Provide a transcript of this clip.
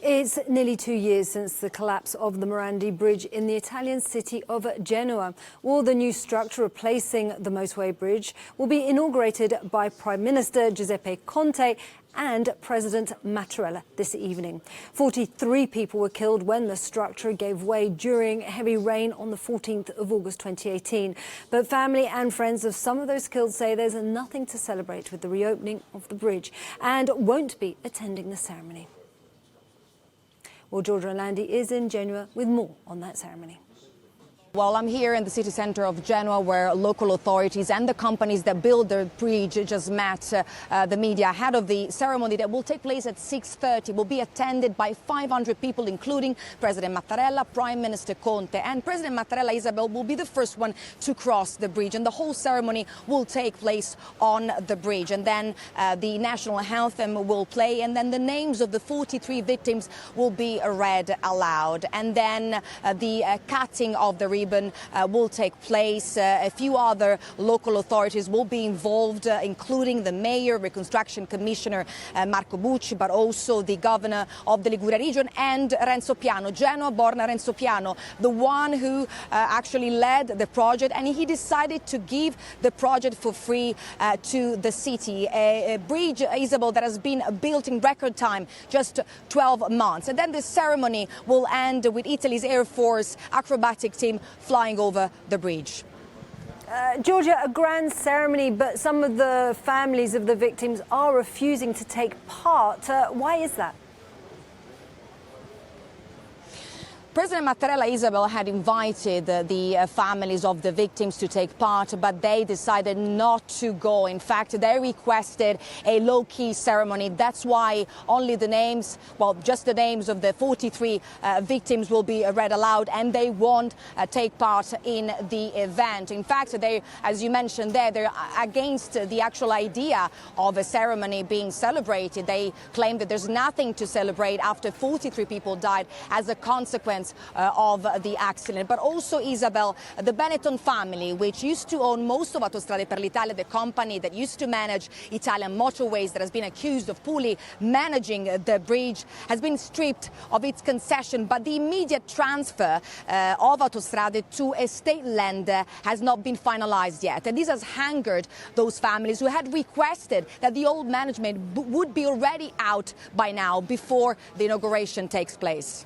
It's nearly 2 years since the collapse of the Morandi bridge in the Italian city of Genoa. Well, the new structure replacing the motorway bridge will be inaugurated by Prime Minister Giuseppe Conte and President Mattarella this evening. 43 people were killed when the structure gave way during heavy rain on the 14th of August 2018. But family and friends of some of those killed say there's nothing to celebrate with the reopening of the bridge and won't be attending the ceremony. Well, Giorgia Morandi is in Genoa with more on that ceremony. Well, I'm here in the city centre of Genoa, where local authorities and the companies that build the bridge just met the media ahead of the ceremony that will take place at 6:30. Will be attended by 500 people, including President Mattarella, Prime Minister Conte, and President Mattarella, Isabel, will be the first one to cross the bridge. And the whole ceremony will take place on the bridge. And then the national anthem will play, and then the names of the 43 victims will be read aloud. And then the cutting of the ribbon will take place. A few other local authorities will be involved, including the mayor, reconstruction commissioner Marco Bucci, but also the governor of the Liguria region and Renzo Piano, Genoa-born Renzo Piano, the one who actually led the project, and he decided to give the project for free to the city. A bridge, Isabel, that has been built in record time, just 12 months. And then the ceremony will end with Italy's Air Force acrobatic team flying over the bridge. Giorgia, a grand ceremony, but some of the families of the victims are refusing to take part. Why is that? President Mattarella, Isabel, had invited the families of the victims to take part, but they decided not to go. In fact, they requested a low-key ceremony. That's why only the names, well, just the names of the 43 victims will be read aloud, and they won't take part in the event. In fact, they, as you mentioned there, they're against the actual idea of a ceremony being celebrated. They claim that there's nothing to celebrate after 43 people died as a consequence of the accident. But also, Isabel, the Benetton family, which used to own most of Autostrade per l'Italia, the company that used to manage Italian motorways, that has been accused of poorly managing the bridge, has been stripped of its concession. But the immediate transfer of Autostrade to a state lender has not been finalized yet. And this has angered those families who had requested that the old management would be already out by now, before the inauguration takes place.